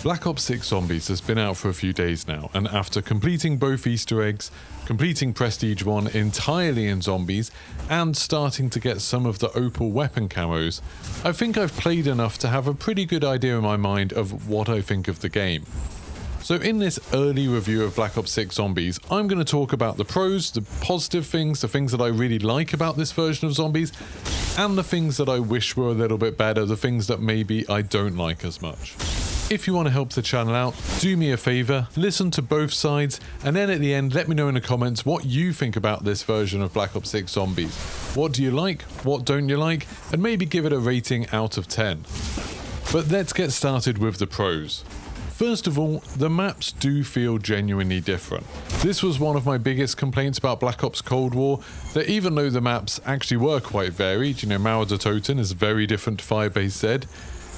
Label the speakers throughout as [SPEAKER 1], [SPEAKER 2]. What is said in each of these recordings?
[SPEAKER 1] Black Ops 6 Zombies has been out for a few days now, and after completing both Easter eggs, completing Prestige 1 entirely in zombies, and starting to get some of the opal weapon camos, I think I've played enough to have a pretty good idea in my mind of what I think of the game. So in this early review of Black Ops 6 Zombies, I'm going to talk about the pros, the positive things, the things that I really like about this version of Zombies, and the things that I wish were a little bit better, the things that maybe I don't like as much. If you want to help the channel out, do me a favour, listen to both sides, and then at the end let me know in the comments what you think about this version of Black Ops 6 Zombies. What do you like, what don't you like, and maybe give it a rating out of 10. But let's get started with the pros. First of all, the maps do feel genuinely different. This was one of my biggest complaints about Black Ops Cold War, that even though the maps actually were quite varied, Mauer de Toten is very different to Firebase Z,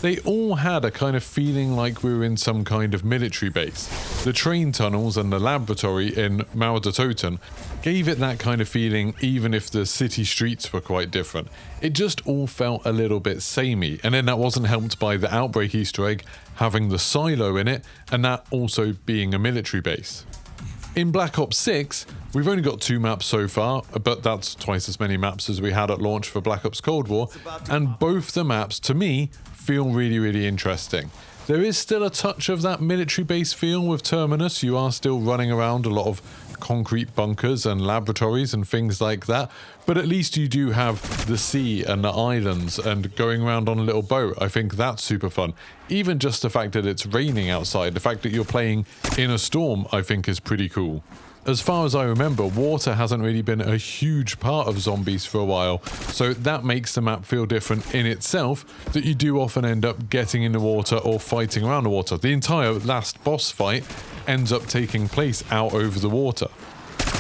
[SPEAKER 1] they all had a kind of feeling like we were in some kind of military base. The train tunnels and the laboratory in Mauer de Toten gave it that kind of feeling even if the city streets were quite different. It just all felt a little bit samey, and then that wasn't helped by the Outbreak Easter egg having the silo in it, and that also being a military base. In Black Ops 6, we've only got 2 maps so far, but that's twice as many maps as we had at launch for Black Ops Cold War, and both the maps, to me, feel really interesting. There is still a touch of that military base feel with Terminus. You are still running around a lot of concrete bunkers and laboratories and things like that, but at least you do have the sea and the islands and going around on a little boat. I think that's super fun. Even just the fact that it's raining outside, the fact that you're playing in a storm, I think is pretty cool. As far as I remember, water hasn't really been a huge part of Zombies for a while, so that makes the map feel different in itself, that you do often end up getting in the water or fighting around the water. The entire last boss fight ends up taking place out over the water.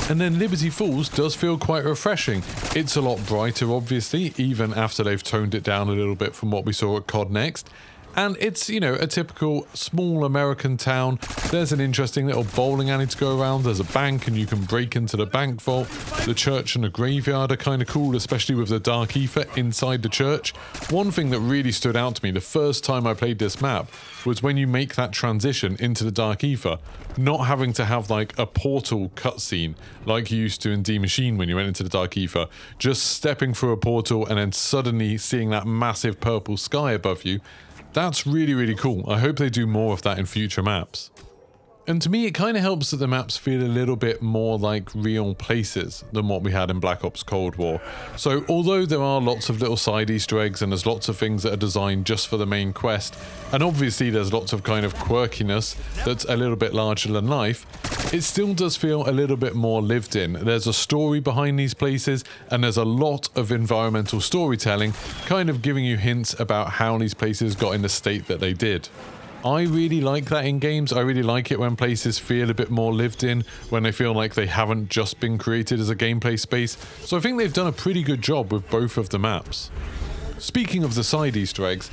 [SPEAKER 1] And then Liberty Falls does feel quite refreshing. It's a lot brighter, obviously, even after they've toned it down a little bit from what we saw at COD Next. And it's, a typical small American town. There's an interesting little bowling alley to go around. There's a bank and you can break into the bank vault. The church and the graveyard are kind of cool, especially with the Dark Ether inside the church. One thing that really stood out to me the first time I played this map was when you make that transition into the Dark Ether, not having to have like a portal cutscene like you used to in D Machine when you went into the Dark Ether. Just stepping through a portal and then suddenly seeing that massive purple sky above you. That's really cool. I hope they do more of that in future maps. And to me, it kind of helps that the maps feel a little bit more like real places than what we had in Black Ops Cold War. So although there are lots of little side Easter eggs and there's lots of things that are designed just for the main quest, and obviously there's lots of kind of quirkiness that's a little bit larger than life, it still does feel a little bit more lived in. There's a story behind these places, and there's a lot of environmental storytelling, kind of giving you hints about how these places got in the state that they did. I really like that in games. I really like it when places feel a bit more lived in, when they feel like they haven't just been created as a gameplay space. So I think they've done a pretty good job with both of the maps. Speaking of the side Easter eggs,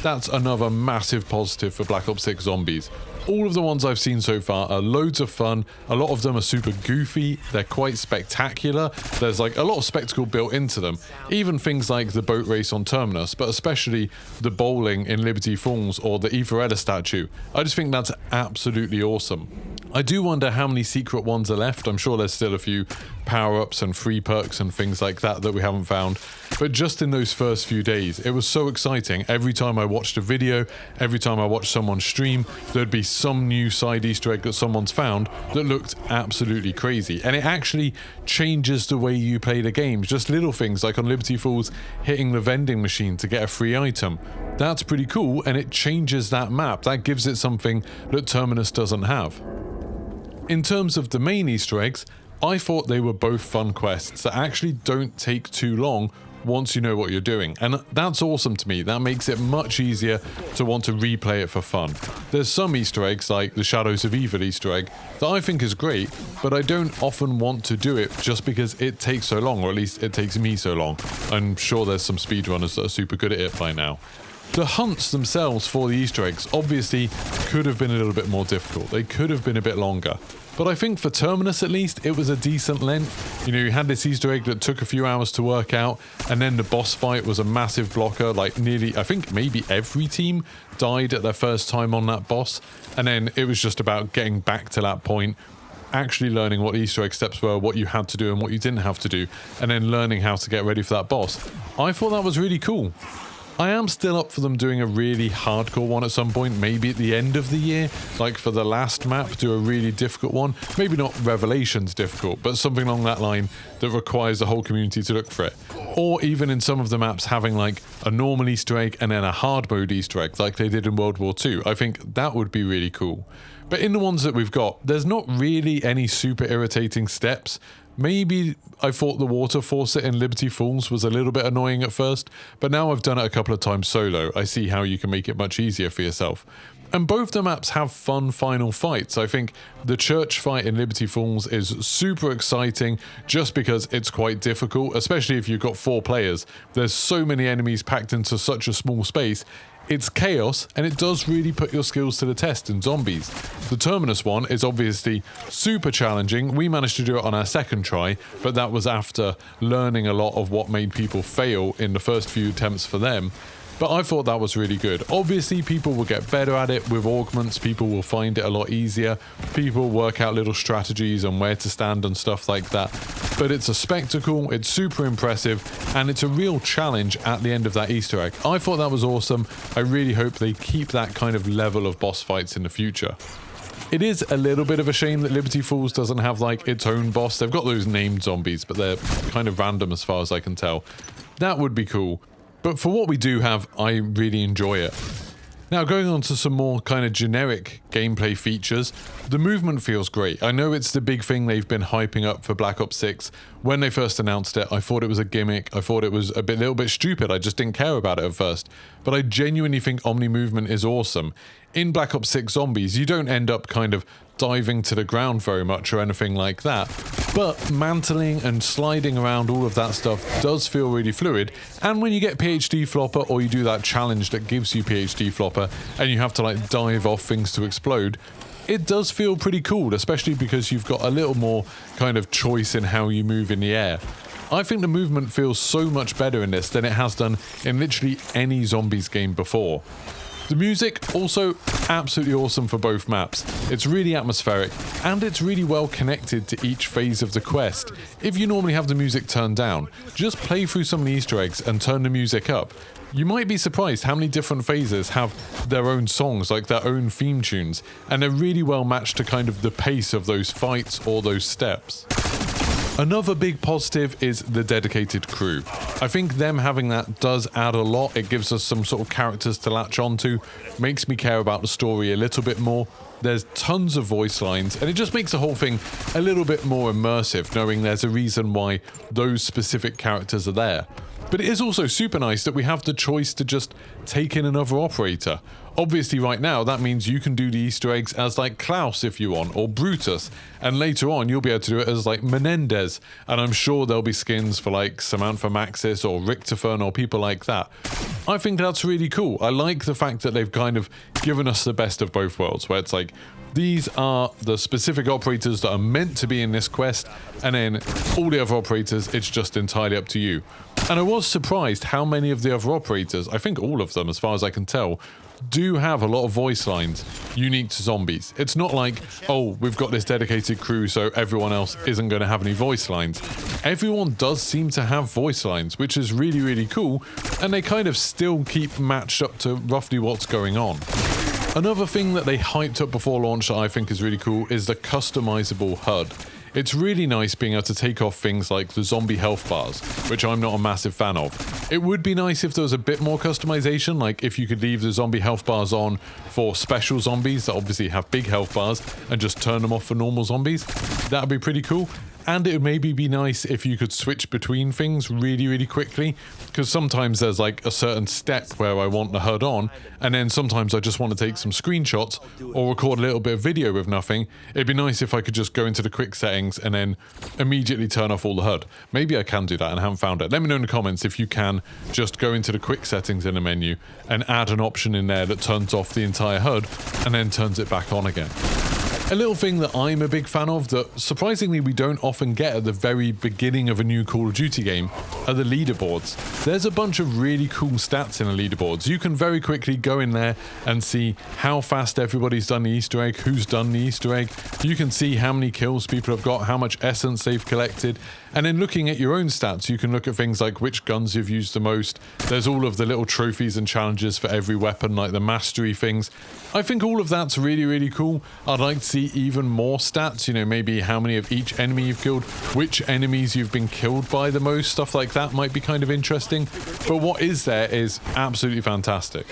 [SPEAKER 1] that's another massive positive for Black Ops 6 Zombies. All of the ones I've seen so far are loads of fun. A lot of them are super goofy. They're quite spectacular. There's like a lot of spectacle built into them. Even things like the boat race on Terminus, but especially the bowling in Liberty Falls or the Everetta statue. I just think that's absolutely awesome. I do wonder how many secret ones are left. I'm sure there's still a few power-ups and free perks and things like that that we haven't found. But just in those first few days, it was so exciting. Every time I watched a video, every time I watched someone stream, there'd be some new side Easter egg that someone's found that looked absolutely crazy. And it actually changes the way you play the games. Just little things like on Liberty Falls, hitting the vending machine to get a free item. That's pretty cool, and it changes that map. That gives it something that Terminus doesn't have. In terms of the main Easter eggs, I thought they were both fun quests that actually don't take too long once you know what you're doing, and that's awesome to me. That makes it much easier to want to replay it for fun. There's some Easter eggs, like the Shadows of Evil Easter egg, that I think is great, but I don't often want to do it just because it takes so long, or at least it takes me so long. I'm sure there's some speedrunners that are super good at it by now. The hunts themselves for the Easter eggs obviously could have been a little bit more difficult. They could have been a bit longer. But I think for Terminus at least, it was a decent length. You know, you had this Easter egg that took a few hours to work out, and then the boss fight was a massive blocker. Like nearly, I think maybe every team died at their first time on that boss. And then it was just about getting back to that point, actually learning what the Easter egg steps were, what you had to do and what you didn't have to do, and then learning how to get ready for that boss. I thought that was really cool. I am still up for them doing a really hardcore one at some point, maybe at the end of the year, like for the last map, do a really difficult one. Maybe not Revelations difficult, but something along that line that requires the whole community to look for it. Or even in some of the maps having like a normal Easter egg and then a hard mode Easter egg like they did in World War II. I think that would be really cool. But in the ones that we've got, there's not really any super irritating steps. Maybe I thought the water faucet in Liberty Falls was a little bit annoying at first, but now I've done it a couple of times solo, I see how you can make it much easier for yourself. And both the maps have fun final fights. I think the church fight in Liberty Falls is super exciting just because it's quite difficult, especially if you've got 4 players. There's so many enemies packed into such a small space. It's chaos, and it does really put your skills to the test in zombies. The Terminus one is obviously super challenging. We managed to do it on our second try, but that was after learning a lot of what made people fail in the first few attempts for them. But I thought that was really good. Obviously, people will get better at it with augments. People will find it a lot easier. People work out little strategies on where to stand and stuff like that. But it's a spectacle, it's super impressive, and it's a real challenge at the end of that Easter egg. I thought that was awesome. I really hope they keep that kind of level of boss fights in the future. It is a little bit of a shame that Liberty Falls doesn't have like its own boss. They've got those named zombies, but they're kind of random as far as I can tell. That would be cool. But for what we do have, I really enjoy it. Now, going on to some more kind of generic gameplay features, the movement feels great. I know it's the big thing they've been hyping up for Black Ops 6. When they first announced it, I thought it was a gimmick. I thought it was a little bit stupid. I just didn't care about it at first. But I genuinely think Omni movement is awesome. In Black Ops 6 Zombies, you don't end up kind of diving to the ground very much or anything like that, but mantling and sliding around, all of that stuff does feel really fluid. And when you get PhD Flopper, or you do that challenge that gives you PhD Flopper and you have to like dive off things to explode, it does feel pretty cool, especially because you've got a little more kind of choice in how you move in the air. I think the movement feels so much better in this than it has done in literally any Zombies game before. The music, also absolutely awesome for both maps. It's really atmospheric, and it's really well connected to each phase of the quest. If you normally have the music turned down, just play through some of the Easter eggs and turn the music up. You might be surprised how many different phases have their own songs, like their own theme tunes, and they're really well matched to kind of the pace of those fights or those steps. Another big positive is the dedicated crew. I think them having that does add a lot. It gives us some sort of characters to latch onto, makes me care about the story a little bit more. There's tons of voice lines, and it just makes the whole thing a little bit more immersive, knowing there's a reason why those specific characters are there. But it is also super nice that we have the choice to just take in another operator. Obviously right now that means you can do the Easter eggs as like Klaus if you want, or Brutus, and later on you'll be able to do it as like Menendez, and I'm sure there'll be skins for like Samantha Maxis or Richtofen or people like that. I think that's really cool. I like the fact that they've kind of given us the best of both worlds, where it's like, these are the specific operators that are meant to be in this quest, and then all the other operators, it's just entirely up to you. And I was surprised how many of the other operators, I think all of them as far as I can tell, do have a lot of voice lines unique to Zombies. It's not like, oh, we've got this dedicated crew so everyone else isn't going to have any voice lines. Everyone does seem to have voice lines, which is really, really cool, and they kind of still keep matched up to roughly what's going on. Another thing that they hyped up before launch that I think is really cool is the customizable HUD. It's really nice being able to take off things like the zombie health bars, which I'm not a massive fan of. It would be nice if there was a bit more customization, like if you could leave the zombie health bars on for special zombies that obviously have big health bars and just turn them off for normal zombies. That would be pretty cool. And it would maybe be nice if you could switch between things really, really quickly, because sometimes there's like a certain step where I want the HUD on, and then sometimes I just want to take some screenshots or record a little bit of video with nothing. It'd be nice if I could just go into the quick settings and then immediately turn off all the HUD. Maybe I can do that and I haven't found it. Let me know in the comments if you can just go into the quick settings in the menu and add an option in there that turns off the entire HUD and then turns it back on again. A little thing that I'm a big fan of that surprisingly we don't often get at the very beginning of a new Call of Duty game are the leaderboards. There's a bunch of really cool stats in the leaderboards. You can very quickly go in there and see how fast everybody's done the Easter egg, who's done the Easter egg. You can see how many kills people have got, how much essence they've collected. And then looking at your own stats, you can look at things like which guns you've used the most. There's all of the little trophies and challenges for every weapon, like the mastery things. I think all of that's really, really cool. I'd like to see even more stats, you know, maybe how many of each enemy you've killed, which enemies you've been killed by the most, stuff like that might be kind of interesting. But what is there is absolutely fantastic.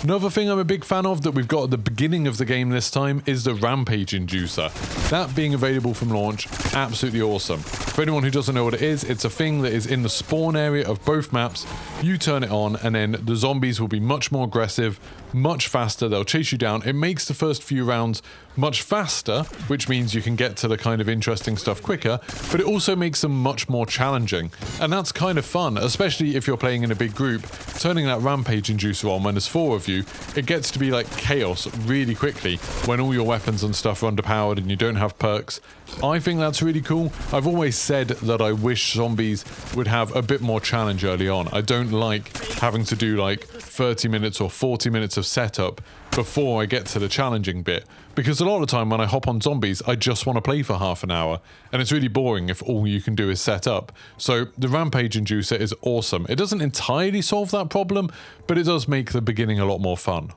[SPEAKER 1] Another thing I'm a big fan of that we've got at the beginning of the game this time is the Rampage Inducer. That being available from launch, absolutely awesome. For anyone who doesn't know what it is, it's a thing that is in the spawn area of both maps. You turn it on and then the zombies will be much more aggressive, much faster, they'll chase you down. It makes the first few rounds much faster, which means you can get to the kind of interesting stuff quicker, but it also makes them much more challenging. And that's kind of fun, especially if you're playing in a big group. Turning that Rampage Inducer on when there's 4 of you, it gets to be like chaos really quickly when all your weapons and stuff are underpowered and you don't have perks. I think that's really cool. I've always said that I wish zombies would have a bit more challenge early on. I don't like having to do like 30 minutes or 40 minutes of setup before I get to the challenging bit, because a lot of the time when I hop on zombies I just want to play for half an hour and it's really boring if all you can do is set up. So the Rampage Inducer is awesome. It doesn't entirely solve that problem, but it does make the beginning a lot more fun.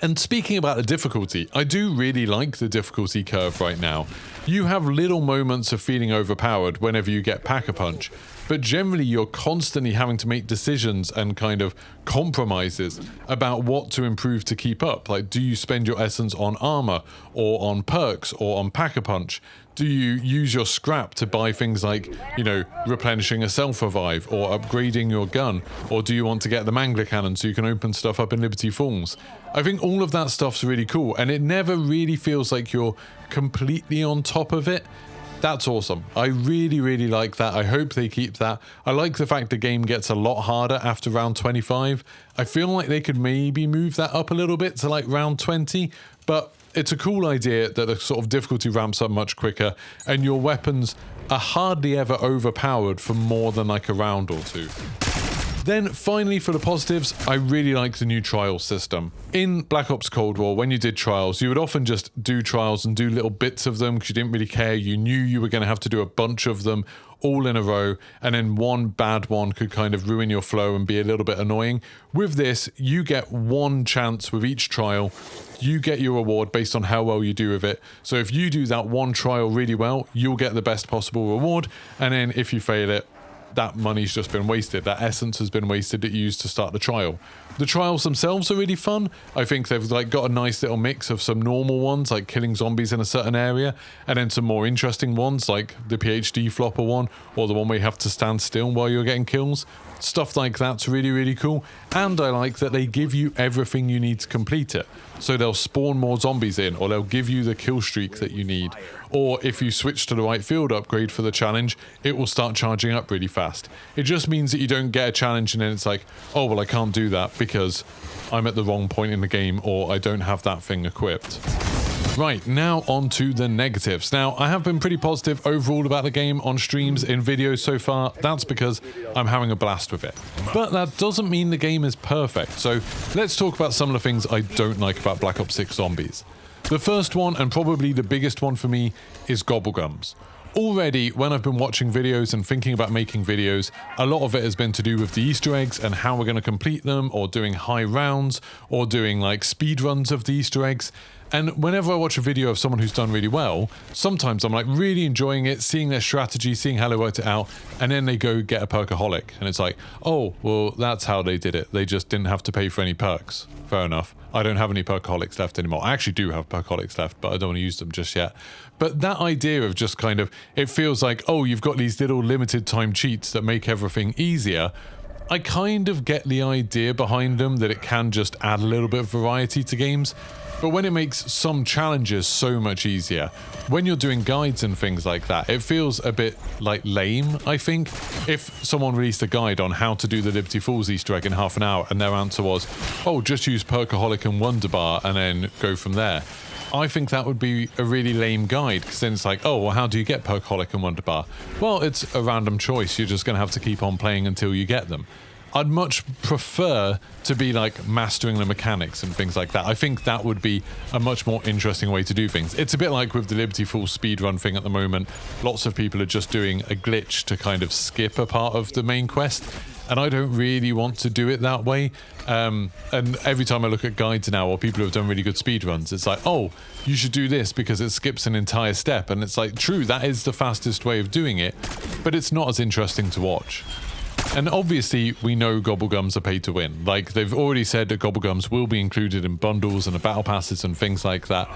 [SPEAKER 1] And speaking about the difficulty, I do really like the difficulty curve right now. You have little moments of feeling overpowered whenever you get Pack-a-Punch, but generally you're constantly having to make decisions and kind of compromises about what to improve to keep up. Like, do you spend your essence on armor or on perks or on Pack-a-Punch? Do you use your scrap to buy things like, you know, replenishing a self-revive or upgrading your gun? Or do you want to get the Mangler Cannon so you can open stuff up in Liberty Falls? I think all of that stuff's really cool, and it never really feels like you're completely on top of it. That's awesome. I really, really like that. I hope they keep that. I like the fact the game gets a lot harder after round 25. I feel like they could maybe move that up a little bit to like round 20, but it's a cool idea that the sort of difficulty ramps up much quicker and your weapons are hardly ever overpowered for more than like a round or two. Then finally, for the positives, I really like the new trial system. In Black Ops Cold War, when you did trials, you would often just do trials and do little bits of them because you didn't really care. You knew you were going to have to do a bunch of them all in a row, and then one bad one could kind of ruin your flow and be a little bit annoying. With this, you get one chance with each trial. You get your reward based on how well you do with it. So if you do that one trial really well, you'll get the best possible reward, and then if you fail it, that money's just been wasted. That essence has been wasted that you used to start the trial. The trials themselves are really fun. I think they've like got a nice little mix of some normal ones like killing zombies in a certain area, and then some more interesting ones like the PhD flopper one, or the one where you have to stand still while you're getting kills. Stuff like that's really, really cool. And I like that they give you everything you need to complete it. So they'll spawn more zombies in, or they'll give you the kill streak that you need. Or if you switch to the right field upgrade for the challenge, it will start charging up really fast. It just means that you don't get a challenge and then it's like, oh, well, I can't do that because I'm at the wrong point in the game, or I don't have that thing equipped. Right, now on to the negatives. Now, I have been pretty positive overall about the game on streams, in videos so far. That's because I'm having a blast with it. But that doesn't mean the game is perfect. So let's talk about some of the things I don't like about Black Ops 6 Zombies. The first one, and probably the biggest one for me, is Gobblegums. Already, when I've been watching videos and thinking about making videos, a lot of it has been to do with the Easter eggs and how we're going to complete them, or doing high rounds, or doing like speed runs of the Easter eggs. And whenever I watch a video of someone who's done really well, sometimes I'm like really enjoying it, seeing their strategy, seeing how they worked it out, and then they go get a perkaholic. And it's like, oh, well, that's how they did it. They just didn't have to pay for any perks. Fair enough. I don't have any perkaholics left anymore. I actually do have perkaholics left, but I don't want to use them just yet. But that idea of just kind of, it feels like, oh, you've got these little limited time cheats that make everything easier. I kind of get the idea behind them, that it can just add a little bit of variety to games. But when it makes some challenges so much easier, when you're doing guides and things like that, it feels a bit like lame, I think. If someone released a guide on how to do the Liberty Falls Easter egg in half an hour and their answer was, oh, just use Perkaholic and Wonder Bar and then go from there. I think that would be a really lame guide, because then it's like, oh, well, how do you get Perkaholic and Wonder Bar? Well, it's a random choice. You're just going to have to keep on playing until you get them. I'd much prefer to be like mastering the mechanics and things like that. I think that would be a much more interesting way to do things. It's a bit like with the Liberty Falls speedrun thing at the moment. Lots of people are just doing a glitch to kind of skip a part of the main quest, and I don't really want to do it that way. And every time I look at guides now, or people who have done really good speedruns, it's like, oh, you should do this because it skips an entire step. And it's like, true, that is the fastest way of doing it, but it's not as interesting to watch. And obviously, we know Gobblegums are paid to win. Like, they've already said that Gobblegums will be included in bundles and the battle passes and things like that.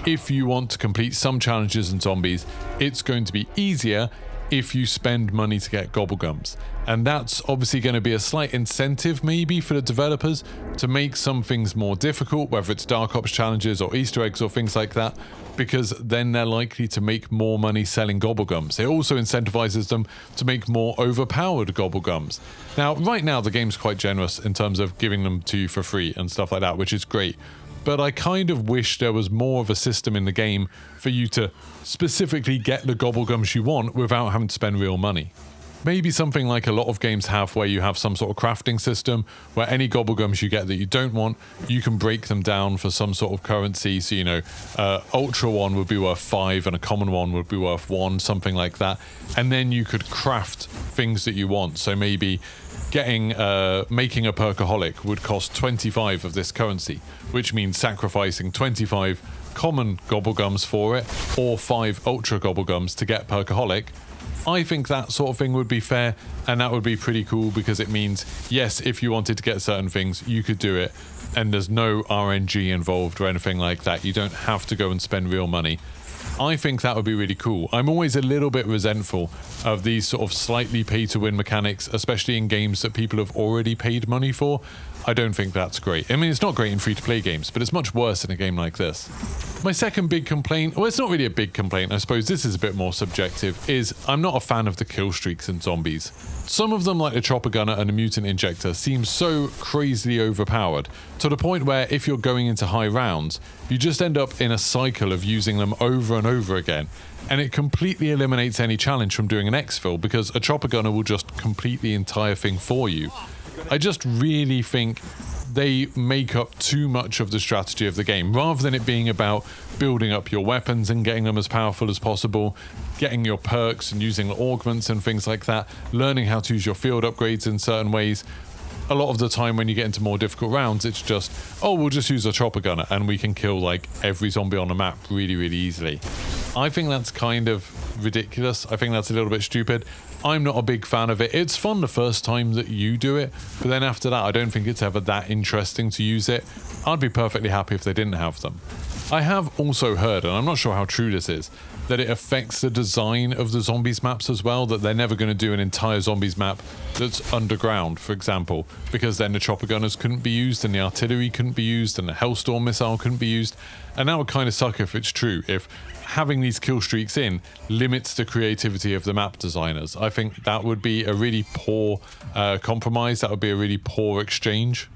[SPEAKER 1] If you want to complete some challenges in zombies, it's going to be easier if you spend money to get Gobblegums. And that's obviously going to be a slight incentive maybe for the developers to make some things more difficult, whether it's Dark Ops challenges or Easter eggs or things like that, because then they're likely to make more money selling Gobblegums. It also incentivizes them to make more overpowered Gobblegums. Now, right now, the game's quite generous in terms of giving them to you for free and stuff like that, which is great. But I kind of wish there was more of a system in the game for you to specifically get the Gobblegums you want without having to spend real money. Maybe something like a lot of games have, where you have some sort of crafting system where any Gobblegums you get that you don't want, you can break them down for some sort of currency. So, you know, Ultra one would be worth 5 and a common one would be worth 1, something like that. And then you could craft things that you want. So maybe making a Perkaholic would cost 25 of this currency, which means sacrificing 25 common Gobblegums for it, or 5 Ultra Gobblegums to get Perkaholic. I think that sort of thing would be fair, and that would be pretty cool, because it means, yes, if you wanted to get certain things, you could do it, and there's no RNG involved or anything like that. You don't have to go and spend real money. I think that would be really cool. I'm always a little bit resentful of these sort of slightly pay-to-win mechanics, especially in games that people have already paid money for. I don't think that's great. I mean, it's not great in free-to-play games, but it's much worse in a game like this. My second big complaint, well, it's not really a big complaint, I suppose this is a bit more subjective, is I'm not a fan of the kill streaks in zombies. Some of them, like the Chopper Gunner and the Mutant Injector, seem so crazily overpowered, to the point where if you're going into high rounds, you just end up in a cycle of using them over and over again, and it completely eliminates any challenge from doing an exfil, because a Chopper Gunner will just complete the entire thing for you. I just really think they make up too much of the strategy of the game, rather than it being about building up your weapons and getting them as powerful as possible, getting your perks and using augments and things like that, learning how to use your field upgrades in certain ways. A lot of the time when you get into more difficult rounds, it's just, oh, we'll just use a Chopper Gunner and we can kill like every zombie on the map really, really easily. I think that's kind of ridiculous. I think that's a little bit stupid. I'm not a big fan of it. It's fun the first time that you do it, but then after that, I don't think it's ever that interesting to use it. I'd be perfectly happy if they didn't have them. I have also heard, and I'm not sure how true this is, that it affects the design of the zombies maps as well, that they're never going to do an entire zombies map that's underground, for example, because then the chopper gunners couldn't be used, and the artillery couldn't be used, and the Hellstorm missile couldn't be used. And that would kind of suck if it's true, if having these kill streaks in limits the creativity of the map designers. I think that would be a really poor compromise. That would be a really poor exchange.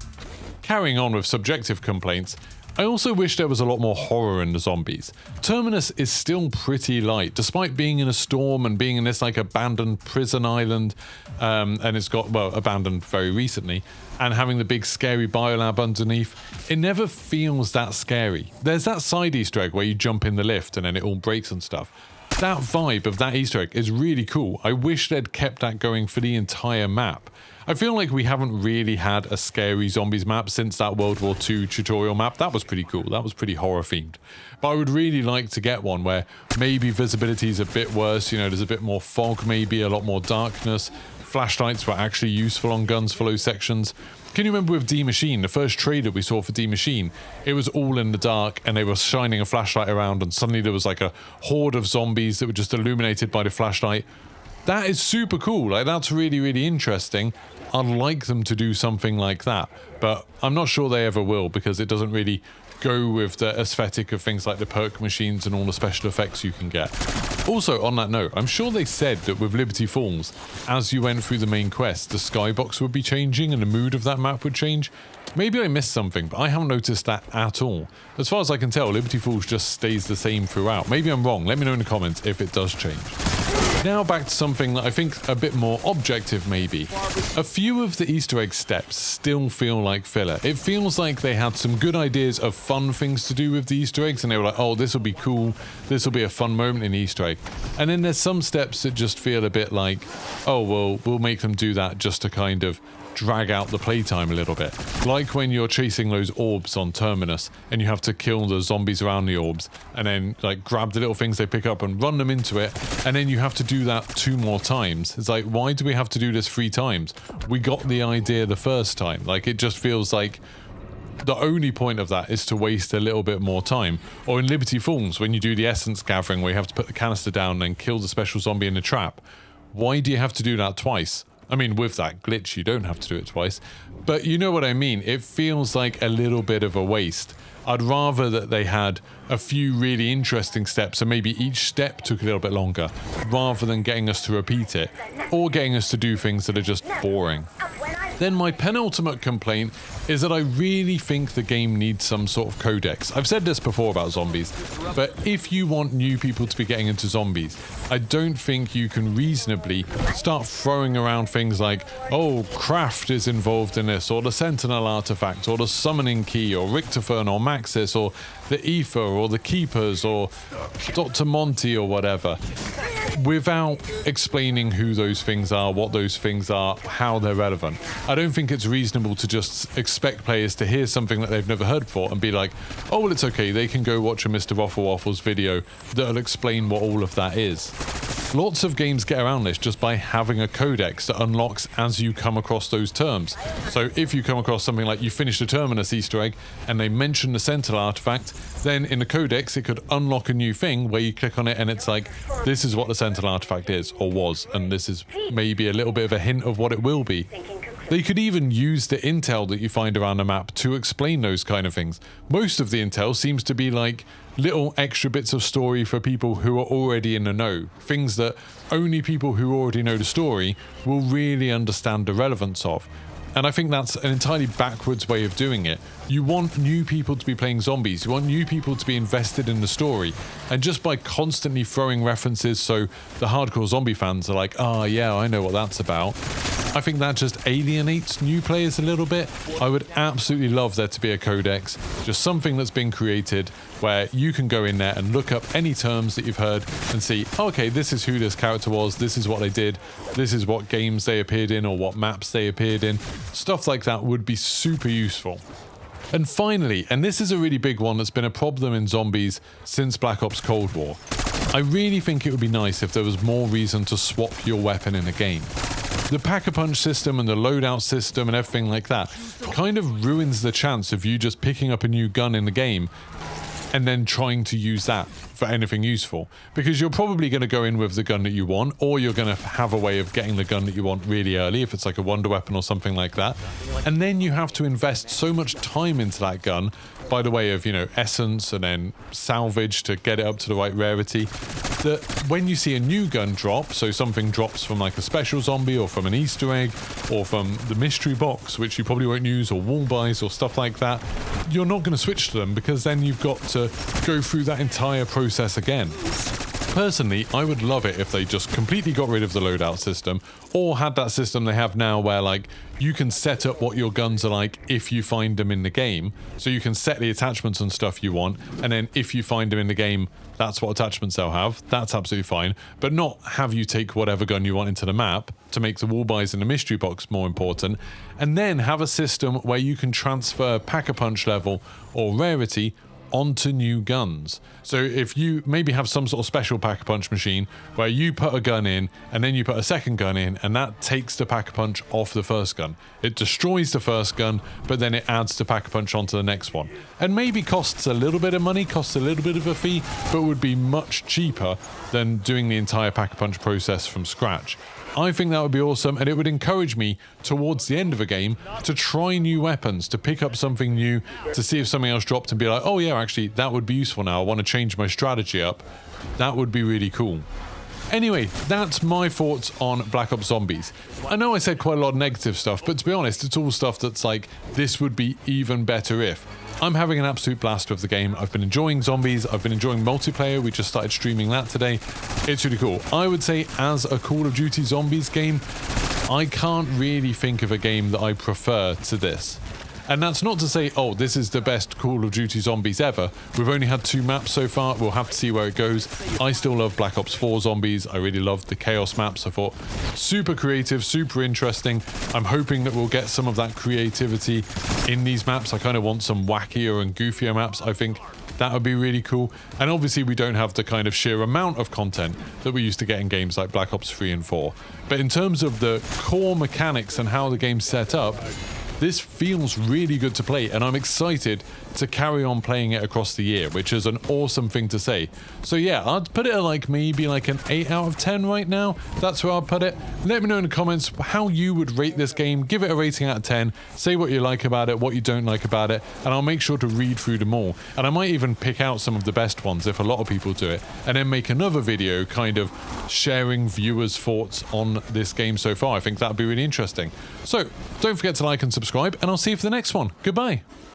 [SPEAKER 1] Carrying on with subjective complaints, I also wish there was a lot more horror in the zombies. Terminus is still pretty light, despite being in a storm and being in this like abandoned prison island, and it's got, well, abandoned very recently, and having the big scary biolab underneath. It never feels that scary. There's that side Easter egg where you jump in the lift and then it all breaks and stuff. That vibe of that Easter egg is really cool. I wish they'd kept that going for the entire map. I feel like we haven't really had a scary zombies map since that World War II tutorial map. That was pretty cool. That was pretty horror themed. But I would really like to get one where maybe visibility is a bit worse. You know, there's a bit more fog, maybe a lot more darkness. Flashlights were actually useful on guns for low sections. Can you remember with D Machine, the first trailer we saw for D Machine? It was all in the dark and they were shining a flashlight around and suddenly there was like a horde of zombies that were just illuminated by the flashlight. That is super cool. Like, that's really, really interesting. I'd like them to do something like that, but I'm not sure they ever will because it doesn't really go with the aesthetic of things like the perk machines and all the special effects you can get. Also, on that note, I'm sure they said that with Liberty Falls, as you went through the main quest, the skybox would be changing and the mood of that map would change. Maybe I missed something, but I haven't noticed that at all. As far as I can tell, Liberty Falls just stays the same throughout. Maybe I'm wrong. Let me know in the comments if it does change. Now back to something that I think a bit more objective maybe. A few of the Easter egg steps still feel like filler. It feels like they had some good ideas of fun things to do with the Easter eggs and they were like, oh, this will be cool, this will be a fun moment in Easter egg. And then there's some steps that just feel a bit like, oh, well, we'll make them do that just to kind of drag out the playtime a little bit. Like when you're chasing those orbs on Terminus and you have to kill the zombies around the orbs and then like grab the little things they pick up and run them into it, and then you have to do that 2 more times. It's like, why do we have to do this 3 times? We got the idea the first time. Like, it just feels like the only point of that is to waste a little bit more time. Or in Liberty Falls, when you do the essence gathering where you have to put the canister down and kill the special zombie in the trap, why do you have to do that twice? I mean, with that glitch, you don't have to do it twice. But you know what I mean? It feels like a little bit of a waste. I'd rather that they had a few really interesting steps and maybe each step took a little bit longer, rather than getting us to repeat it, or getting us to do things that are just boring. Then my penultimate complaint is that I really think the game needs some sort of codex. I've said this before about zombies, but if you want new people to be getting into zombies, I don't think you can reasonably start throwing around things like, oh, craft is involved in this, or the Sentinel artifact, or the summoning key, or Richterfern, or Maxis, or the Ether, or the Keepers, or Dr. Monty, or whatever, without explaining who those things are, what those things are, how they're relevant. I don't think it's reasonable to just expect players to hear something that they've never heard before and be like, oh, well, it's okay, they can go watch a Mr. Waffle Waffles video that'll explain what all of that is. Lots of games get around this just by having a codex that unlocks as you come across those terms. So if you come across something like you finish the Terminus Easter egg and they mention the Sentinel artifact, then in the codex it could unlock a new thing where you click on it and it's like, this is what the Sentinel artifact is, or was, and this is maybe a little bit of a hint of what it will be. They could even use the intel that you find around the map to explain those kind of things. Most of the intel seems to be like little extra bits of story for people who are already in the know. Things that only people who already know the story will really understand the relevance of. And I think that's an entirely backwards way of doing it. You want new people to be playing zombies. You want new people to be invested in the story. And just by constantly throwing references so the hardcore zombie fans are like, oh yeah, I know what that's about, I think that just alienates new players a little bit. I would absolutely love there to be a codex, just something that's been created where you can go in there and look up any terms that you've heard and see, okay, this is who this character was, this is what they did, this is what games they appeared in or what maps they appeared in. Stuff like that would be super useful. And finally, and this is a really big one that's been a problem in zombies since Black Ops Cold War, I really think it would be nice if there was more reason to swap your weapon in a game. The Pack-a-Punch system and the loadout system and everything like that kind of ruins the chance of you just picking up a new gun in the game and then trying to use that for anything useful, because you're probably going to go in with the gun that you want, or you're going to have a way of getting the gun that you want really early if it's like a wonder weapon or something like that, and then you have to invest so much time into that gun by the way of, you know, essence and then salvage to get it up to the right rarity, that when you see a new gun drop, so something drops from like a special zombie or from an Easter egg or from the mystery box, which you probably won't use, or wall buys or stuff like that, you're not going to switch to them because then you've got to go through that entire process again. Personally, I would love it if they just completely got rid of the loadout system, or had that system they have now where like you can set up what your guns are like if you find them in the game, so you can set the attachments and stuff you want, and then if you find them in the game, that's what attachments they'll have. That's absolutely fine, but not have you take whatever gun you want into the map to make the wall buys in the mystery box more important, and then have a system where you can transfer Pack-a-Punch level or rarity onto new guns. So if you maybe have some sort of special Pack-a-Punch machine where you put a gun in and then you put a second gun in, and that takes the Pack-a-Punch off the first gun. It destroys the first gun, but then it adds the Pack-a-Punch onto the next one. And maybe costs a little bit of money, costs a little bit of a fee, but would be much cheaper than doing the entire Pack-a-Punch process from scratch. I think that would be awesome, and it would encourage me towards the end of a game to try new weapons, to pick up something new, to see if something else dropped and be like, oh yeah, actually that would be useful now. I want to change my strategy up. That would be really cool. Anyway, that's my thoughts on Black Ops Zombies. I know I said quite a lot of negative stuff, but to be honest, it's all stuff that's like, this would be even better if. I'm having an absolute blast with the game. I've been enjoying zombies. I've been enjoying multiplayer. We just started streaming that today. It's really cool. I would say as a Call of Duty Zombies game, I can't really think of a game that I prefer to this. And that's not to say, oh, this is the best Call of Duty Zombies ever. We've only had 2 maps so far. We'll have to see where it goes. I still love Black Ops 4 Zombies. I really loved the Chaos maps. I thought super creative, super interesting. I'm hoping that we'll get some of that creativity in these maps. I kind of want some wackier and goofier maps. I think that would be really cool. And obviously we don't have the kind of sheer amount of content that we used to get in games like Black Ops 3 and 4. But in terms of the core mechanics and how the game's set up, this feels really good to play, and I'm excited to carry on playing it across the year, which is an awesome thing to say. So yeah, I'd put it at like maybe like an 8 out of 10 right now. That's where I'd put it. Let me know in the comments how you would rate this game. Give it a rating out of 10. Say what you like about it, what you don't like about it, and I'll make sure to read through them all. And I might even pick out some of the best ones if a lot of people do it, and then make another video kind of sharing viewers' thoughts on this game so far. I think that'd be really interesting. So don't forget to like and subscribe, and I'll see you for the next one. Goodbye.